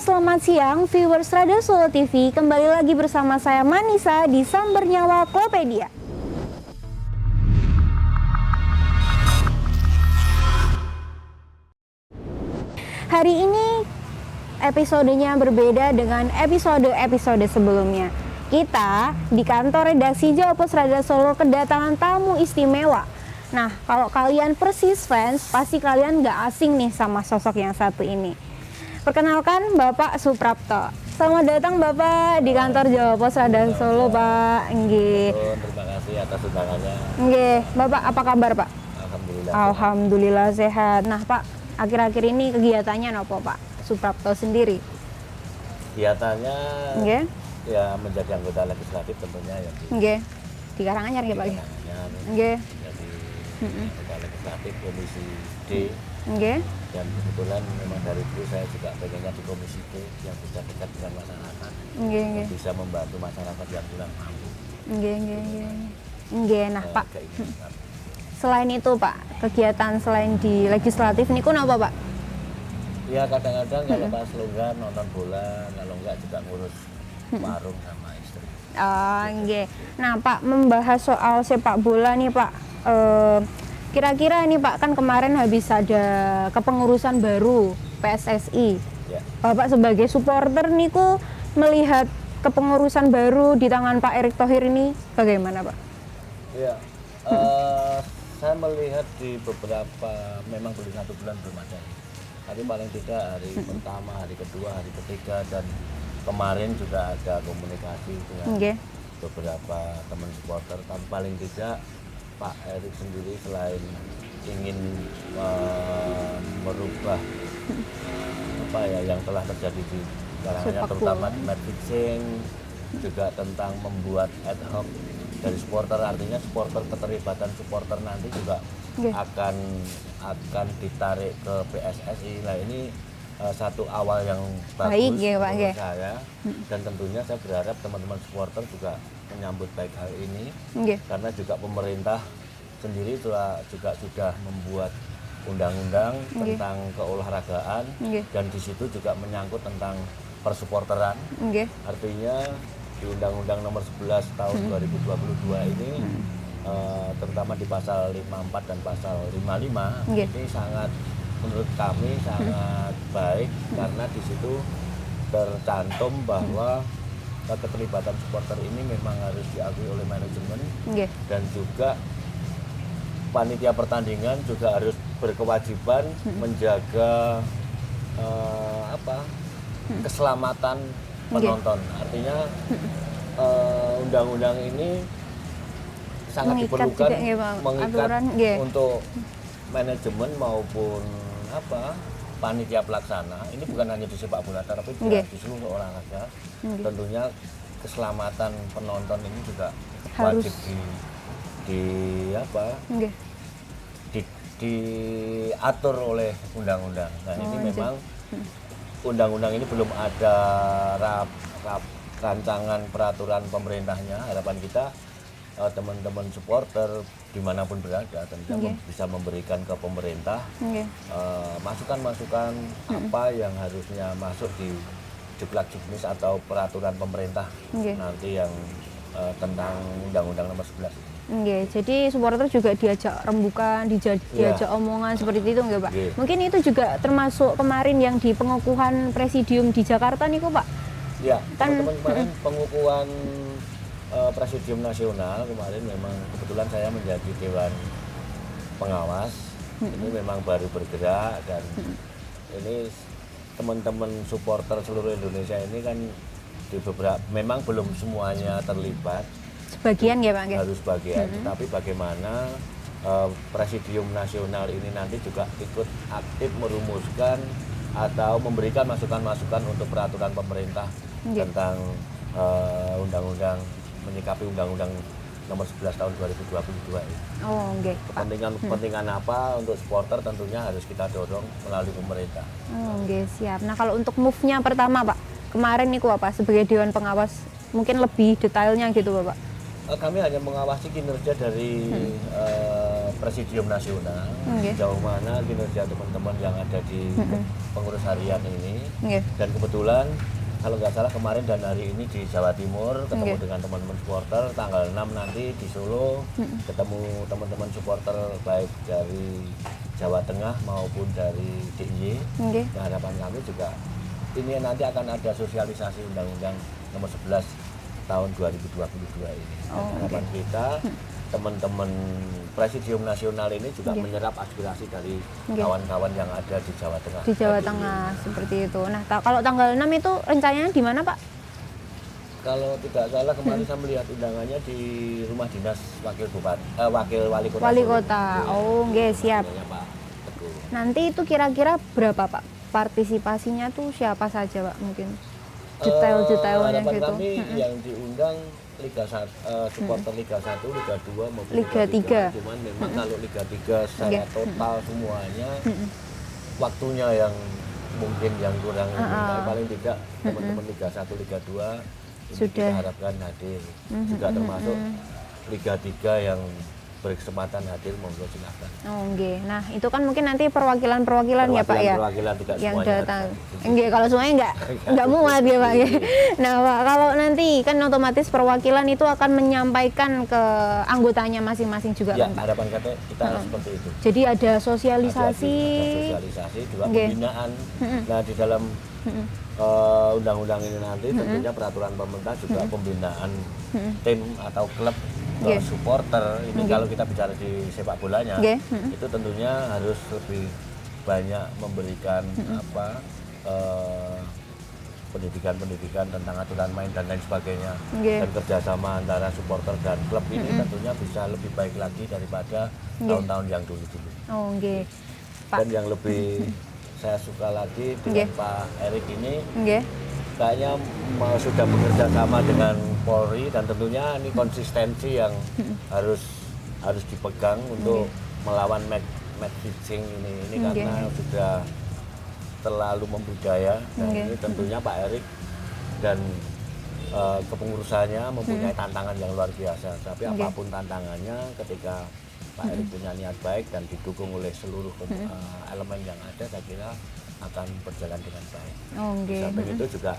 selamat siang viewers Radio Solo TV. Kembali lagi bersama saya Manisa di Samber Nyawa Klopedia. Hari ini episodenya berbeda dengan episode-episode sebelumnya. Kita di kantor redaksi Jawa Pos Radio Solo kedatangan tamu istimewa. Nah, kalau kalian Persis fans, pasti kalian nggak asing nih sama sosok yang satu ini. Perkenalkan Bapak Suprapto. Selamat datang Bapak di kantor Jawa Pos Radio Solo, Pak. Nggih. Terima kasih atas undangannya. Nggih, Bapak apa kabar, Pak? Alhamdulillah. Alhamdulillah sehat. Nah, Pak, akhir-akhir ini kegiatannya apa, Pak Suprapto sendiri? Kegiatannya Nggih. ya menjadi anggota legislatif tentunya ya. Nggih. Di Karanganyar nggih, Pak. Nggih. Jadi anggota legislatif Komisi D. Nggih. Dan kebetulan memang dari itu saya juga pengennya di Komisi D yang bisa dekat dengan masyarakat. Nggih, nggih. Bisa membantu masyarakat yang kurang mampu. Nggih, nggih, nggih. Nggih, nah, Pak. Keinginan. Selain itu, Pak, kegiatan selain di legislatif niku napa, Pak? Ya kadang-kadang kalau pas longgar nonton bola, kalau enggak juga ngurus warung sama istri. Nggih. Nah, Pak, membahas soal sepak bola nih, Pak. Kira-kira ini, Pak, kan kemarin habis ada kepengurusan baru PSSI. Ya. Bapak sebagai supporter niku melihat kepengurusan baru di tangan Pak Erick Thohir ini bagaimana, Pak? Ya. Saya melihat di beberapa, memang belum 1 bulan belum ada. Tapi paling tidak hari pertama, hari kedua, hari ketiga, dan kemarin juga ada komunikasi dengan beberapa teman supporter. Tapi paling tidak Pak Erick sendiri selain ingin merubah apa ya yang telah terjadi di kalangannya, terutama di match fixing, juga tentang membuat ad hoc dari supporter, artinya supporter, keterlibatan supporter nanti juga akan ditarik ke PSSI. Nah ini satu awal yang bagus menurut saya, dan tentunya saya berharap teman-teman supporter juga menyambut baik hal ini, karena juga pemerintah sendiri juga sudah membuat undang-undang tentang keolahragaan, dan di situ juga menyangkut tentang persupporteran. Artinya di Undang-Undang Nomor 11 tahun 2022 ini, terutama di pasal 54 dan pasal 55, ini sangat, menurut kami sangat baik, karena di situ tercantum bahwa keterlibatan supporter ini memang harus diakui oleh manajemen, dan juga panitia pertandingan juga harus berkewajiban menjaga keselamatan penonton. Artinya undang-undang ini sangat diperlukan, mengikat untuk manajemen maupun panitia pelaksana. Ini bukan hanya di sepak bola, tapi juga di seluruh olahraga. Tentunya keselamatan penonton ini juga wajib diatur oleh undang-undang. Nah ini memang undang-undang ini belum ada rancangan peraturan pemerintahnya. Harapan kita teman-teman supporter dimanapun berada tentunya bisa memberikan ke pemerintah masukan-masukan apa yang harusnya masuk di juklak juknis atau peraturan pemerintah nanti yang tentang Undang-Undang Nomor 11 ini. Jadi supporter juga diajak rembukan, diajak omongan seperti itu nggak, Pak? Mungkin itu juga termasuk kemarin yang di pengukuhan presidium di Jakarta nih kok, Pak? Ya, teman-teman kemarin pengukuhan Presidium Nasional kemarin memang kebetulan saya menjadi Dewan Pengawas. Ini memang baru bergerak, dan ini teman-teman supporter seluruh Indonesia ini kan di beberapa, memang belum semuanya terlibat. Sebagian ya, Pak? Harus bagian, tapi bagaimana Presidium Nasional ini nanti juga ikut aktif merumuskan atau memberikan masukan-masukan untuk peraturan pemerintah tentang undang-undang, menyikapi Undang-Undang Nomor 11 tahun 2022 ini. Kepentingan apa untuk supporter tentunya harus kita dorong melalui pemerintah. Siap. Nah kalau untuk move-nya pertama, Pak, kemarin nih apa sebagai Dewan Pengawas, mungkin lebih detailnya gitu, Bapak? Kami hanya mengawasi kinerja dari Presidium Nasional, Oke. sejauh mana kinerja teman-teman yang ada di pengurus harian ini. Oke. Dan kebetulan kalau nggak salah kemarin dan hari ini di Jawa Timur ketemu Oke. dengan teman-teman supporter, tanggal 6 nanti di Solo ketemu teman-teman supporter baik dari Jawa Tengah maupun dari DIY. Oke. Nah, harapan kami juga ini nanti akan ada sosialisasi Undang-Undang Nomor 11 tahun 2022 ini. Oh, Harapan kita teman-teman Presidium Nasional ini juga menyerap aspirasi dari kawan-kawan yang ada di Jawa Tengah. Di Jawa Tengah seperti itu. Nah, kalau tanggal 6 itu rencananya di mana, Pak? Kalau tidak salah kemarin saya melihat undangannya di rumah dinas wakil wali kota. Wali Solo. kota. Iya, Oh, nggih, siap. namanya Pak Teguh. Nanti itu kira-kira berapa, Pak? Partisipasinya tuh siapa saja, Pak? Mungkin detail-detailnya Harapan gitu. kami yang diundang Liga 1, supporter Liga 1, Liga 2 maupun Liga 3. Cuman memang kalau Liga 3 secara total semuanya waktunya yang mungkin yang kurang tapi paling tidak teman-teman Liga 1, Liga 2 ini Sudah. kita harapkan hadir. Juga termasuk Liga 3 yang berkesempatan hadir, monggo silakan. Oh, nggih. Nah, itu kan mungkin nanti perwakilan-perwakilan ya, Pak ya. Perwakilan tidak Yang semuanya datang. harus. Nggih, kalau semuanya enggak muat ya, Pak. Nah, Pak, kalau nanti kan otomatis perwakilan itu akan menyampaikan ke anggotanya masing-masing juga Ya, kan, Pak. harapan kita seperti itu. Jadi ada sosialisasi. Ada sosialisasi juga Nggih. pembinaan. Nah, di dalam undang-undang ini nanti tentunya peraturan pemerintah juga pembinaan tim atau klub Nggih. supporter ini kalau kita bicara di sepak bolanya Nggih. itu tentunya harus lebih banyak memberikan pendidikan tentang aturan main dan lain sebagainya. Nggih. Dan kerjasama antara supporter dan klub ini tentunya bisa lebih baik lagi daripada tahun-tahun yang dulu-dulu. Oh, nggih. Pak. Dan yang lebih saya suka lagi dengan Pak Erik ini Nggih. kayaknya sudah bekerja sama dengan Polri dan tentunya ini konsistensi yang harus dipegang untuk melawan match fixing ini karena sudah terlalu membudaya dan ini tentunya Pak Erik dan kepengurusannya mempunyai tantangan yang luar biasa, tapi apapun tantangannya ketika Pak Erik punya niat baik dan didukung oleh seluruh elemen yang ada, saya kira akan berjalan dengan baik. Oh, nggih. Sampai itu juga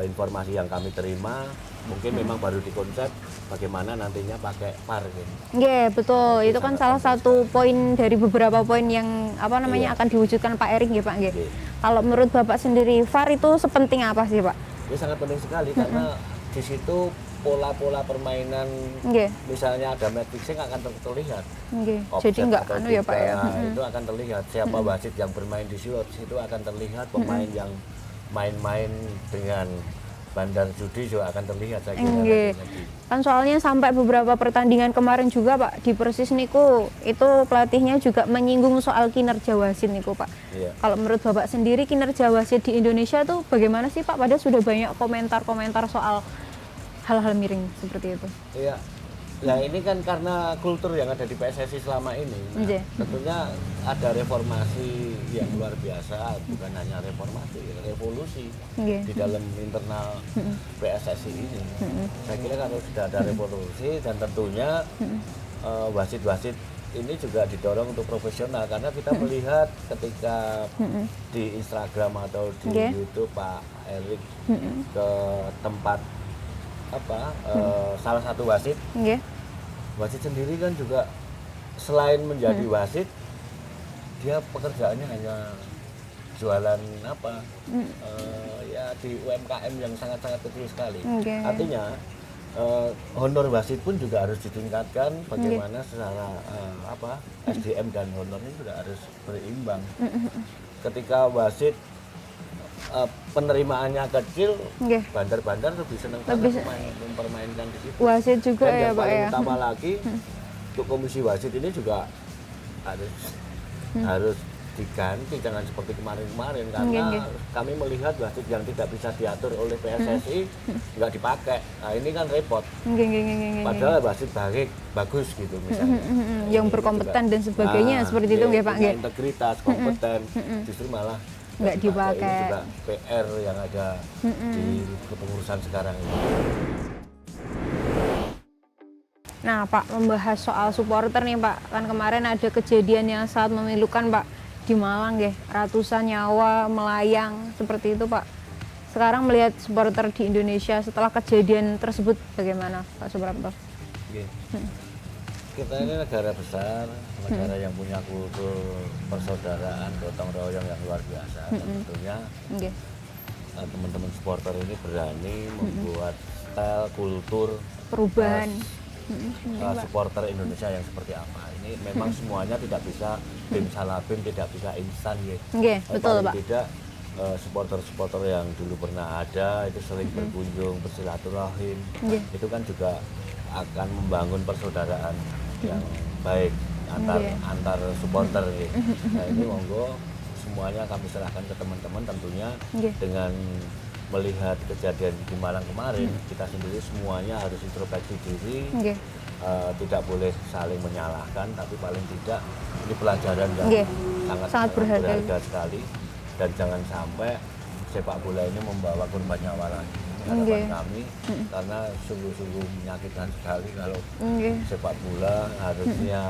informasi yang kami terima mungkin memang baru dikonsep bagaimana nantinya pakai PAR gitu. Nggih, betul. Itu kan salah satu poin dari beberapa poin yang akan diwujudkan Pak Erik nggih, Pak nggih. Kalau menurut Bapak sendiri VAR itu sepenting apa sih, Pak? Ini sangat penting sekali karena di situ pola-pola permainan Nggih. misalnya ada match fixing akan terlihat. Nggih. Offset Jadi enggak atau ya, Pak ya. tidak, itu akan terlihat siapa wasit yang bermain di situ akan terlihat, pemain yang main-main dengan bandar judi juga akan terlihat, saya kira Nggih. nanti. Kan soalnya sampai beberapa pertandingan kemarin juga, Pak, di Persis niku itu pelatihnya juga menyinggung soal kinerja wasit niku, Pak. Iya. Kalau menurut Bapak sendiri kinerja wasit di Indonesia tuh bagaimana sih, Pak? Padahal sudah banyak komentar-komentar soal hal-hal miring seperti itu. Iya. Nah, ini kan karena kultur yang ada di PSSI selama ini. Nah, Nggih. tentunya ada reformasi yang luar biasa, bukan hanya reformasi, revolusi Nggih. di dalam internal PSSI ini. Saya kira kalau sudah ada revolusi dan tentunya wasit-wasit ini juga didorong untuk profesional karena kita melihat ketika di Instagram atau di Nggih. YouTube Pak Erik ke tempat salah satu wasit Nggih. sendiri kan juga selain menjadi wasit dia pekerjaannya hanya jualan ya di UMKM yang sangat-sangat kecil sekali. Nggih. Artinya honor wasit pun juga harus ditingkatkan bagaimana secara SDM dan honornya juga harus berimbang. Ketika wasit penerimaannya kecil, Nggih. bandar-bandar lebih senang Lebih mempermainkan di situ. Wasit juga Dan ya, yang Pak paling ya. utama lagi untuk komisi wasit ini juga harus diganti, jangan seperti kemarin-kemarin karena Nggih. kami melihat wasit yang tidak bisa diatur oleh PSSI nggak dipakai. Nah ini kan repot. Nggih, nggih, nggih, nggih. Padahal wasit bagus gitu misalnya. Yang Ini berkompeten juga, dan sebagainya seperti itu nggih, Pak punya nggih. integritas, kompeten, justru malah Nggak dipakai. Ini juga PR yang ada di kepengurusan sekarang ini. Nah, Pak, membahas soal supporter nih, Pak. Kan kemarin ada kejadian yang sangat memilukan, Pak, di Malang, nggih. Ratusan nyawa melayang seperti itu, Pak. Sekarang melihat supporter di Indonesia setelah kejadian tersebut bagaimana, Pak Suprapto? Oke. Kita ini negara besar, negara yang punya kultur persaudaraan, gotong royong yang luar biasa. Dan tentunya Nggih. teman-teman supporter ini berani membuat style kultur Perubahan. supporter Indonesia yang seperti apa. Ini memang semuanya tidak bisa bim salabim, tidak bisa instan ya. Nggih, betul, Paling Pak. tidak supporter-supporter yang dulu pernah ada itu sering berkunjung, bersilaturahim. Nggih. Itu kan juga akan membangun persaudaraan yang baik antar supporter ya. Nah, ini monggo semuanya kami serahkan ke teman-teman tentunya Nggih. dengan melihat kejadian di Malang kemarin, kita sendiri semuanya harus introspeksi diri, Nggih. tidak boleh saling menyalahkan, tapi paling tidak ini pelajaran yang Nggih. sangat, Sangat berharga. sekali, dan jangan sampai sepak bola ini membawa korban nyawa lagi. Ini Nggih. harapan kami, karena sungguh-sungguh menyakitkan sekali kalau Nggih. sepak bola harusnya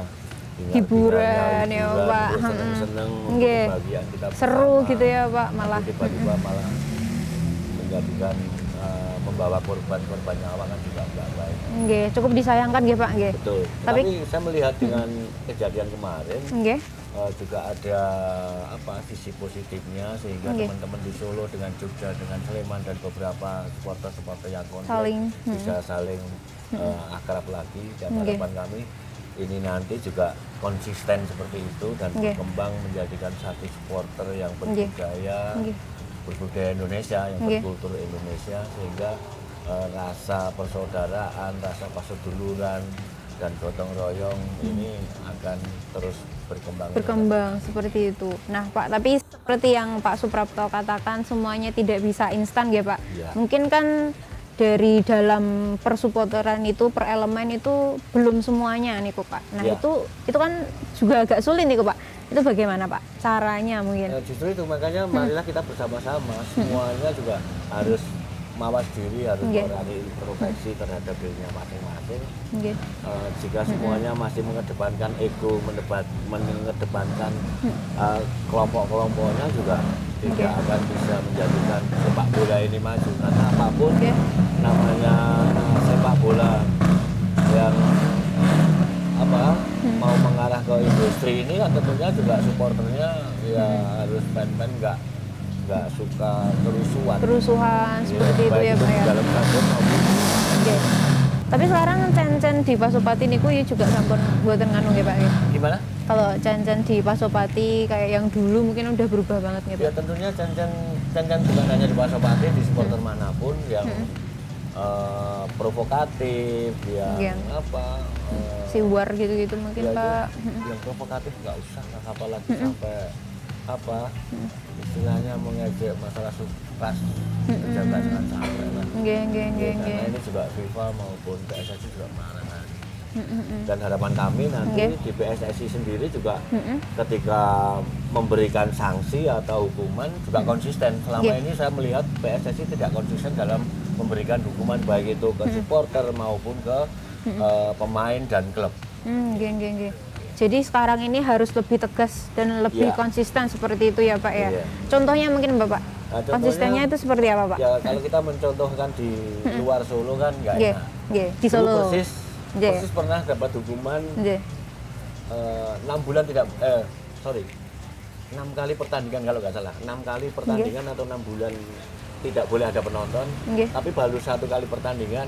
Hiburan ya, Pak. seneng-seneng Nggih. kebahagiaan kita Seru bersama. gitu ya, Pak, malah. Tapi tiba-tiba malah menjadikan membawa korban-korban nyawa kan juga enggak baik. Nggih, cukup disayangkan nggih, Pak, nggih. Betul. Tapi- Tapi saya melihat dengan kejadian kemarin Nggih. juga ada sisi positifnya, sehingga Nggih. teman-teman di Solo dengan Jogja, dengan Sleman dan beberapa supporter-supporter yang komplek Saling, bisa saling akrab lagi, dan Nggih. harapan kami ini nanti juga konsisten seperti itu dan Nggih. berkembang menjadikan satu supporter yang Nggih. berbudaya, Nggih. berbudaya Indonesia, yang Nggih. berkultur Indonesia, sehingga rasa persaudaraan, rasa paseduluran dan gotong royong ini akan terus Berkembang seperti itu. Nah, Pak, tapi seperti yang Pak Suprapto katakan, semuanya tidak bisa instan ya, Pak. Iya. Mungkin kan dari dalam persupporteran itu, per elemen itu belum semuanya nih kok, Pak. Nah, Iya. itu kan juga agak sulit nih kok, Pak. Itu bagaimana, Pak? Caranya mungkin. Justru itu makanya marilah kita bersama-sama, semuanya juga harus mawas diri, harus Nggih. berani introspeksi terhadap dirinya masing-masing. Nggih. Jika semuanya masih mengedepankan ego, mengedepankan kelompok-kelompoknya, juga tidak Nggih. akan bisa menjadikan sepak bola ini maju, karena apapun Nggih. namanya sepak bola yang mau mengarah ke industri ini kan tentunya juga supporternya ya harus fan-fan nggak suka Kerusuhan seperti itu baik ya, Pak di ya. dalam stadion maupun Nggih. Tapi sekarang cen-cen di Pasopati niku ya juga sampun buatan nganu nggih, Pak. Nggih. gimana? Kalau cen-cen di Pasopati kayak yang dulu mungkin udah berubah banget gitu. Ya tentunya can-can bukan hanya di Pasopati, di supporter manapun yang provokatif, yang Iya. Siwar gitu-gitu mungkin, ya itu, Pak. yang provokatif nggak usah lah, apalagi sampai istilahnya mengejek masalah ras pejabat kan sampai lah. Nggih, nggih, Ya, nggih, karena nggih. ini juga FIFA maupun PSSI juga marah lagi. Dan harapan kami nanti Nggih. di PSSI sendiri juga ketika memberikan sanksi atau hukuman juga konsisten. Selama Nggih. ini saya melihat PSSI tidak konsisten dalam memberikan hukuman, baik itu ke supporter maupun ke pemain dan klub. Nggih, nggih, nggih. Jadi sekarang ini harus lebih tegas dan lebih Iya. konsisten seperti itu ya, Pak ya. Iya. Contohnya mungkin Bapak. Nah, contohnya, Konsistennya itu seperti apa, Pak? Ya kalau kita mencontohkan di luar Solo kan nggak Nggih, enak. nggih, di Dulu Solo. Nggih. Persis pernah dapat hukuman Nggih. 6 bulan tidak 6 kali pertandingan kalau nggak salah, 6 kali pertandingan atau 6 bulan tidak boleh ada penonton. Nggih. Tapi baru 1 kali pertandingan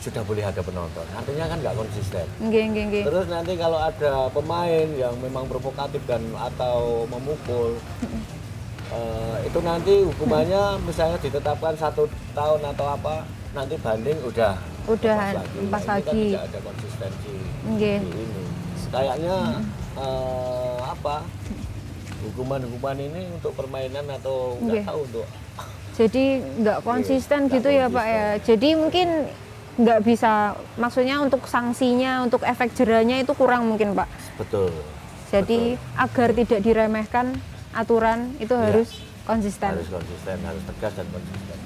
sudah boleh ada penonton. Artinya kan nggak konsisten. Nggih, nggih, nggih. Terus nanti kalau ada pemain yang memang provokatif dan atau memukul, itu nanti hukumannya misalnya ditetapkan 1 tahun atau apa, nanti banding udah Udahan, Nah, pas ini kan lagi. tidak ada konsistensi Nggih. di ini. Kayaknya hukuman-hukuman ini untuk permainan atau Nggih. nggak tahu untuk Jadi nggak konsisten nggak gitu ya, Pak ya. Jadi mungkin nggak bisa, maksudnya untuk sanksinya, untuk efek jerahnya itu kurang mungkin, Pak. betul. Jadi agar tidak diremehkan aturan itu Iya. harus konsisten. Harus konsisten, harus tegas dan konsisten.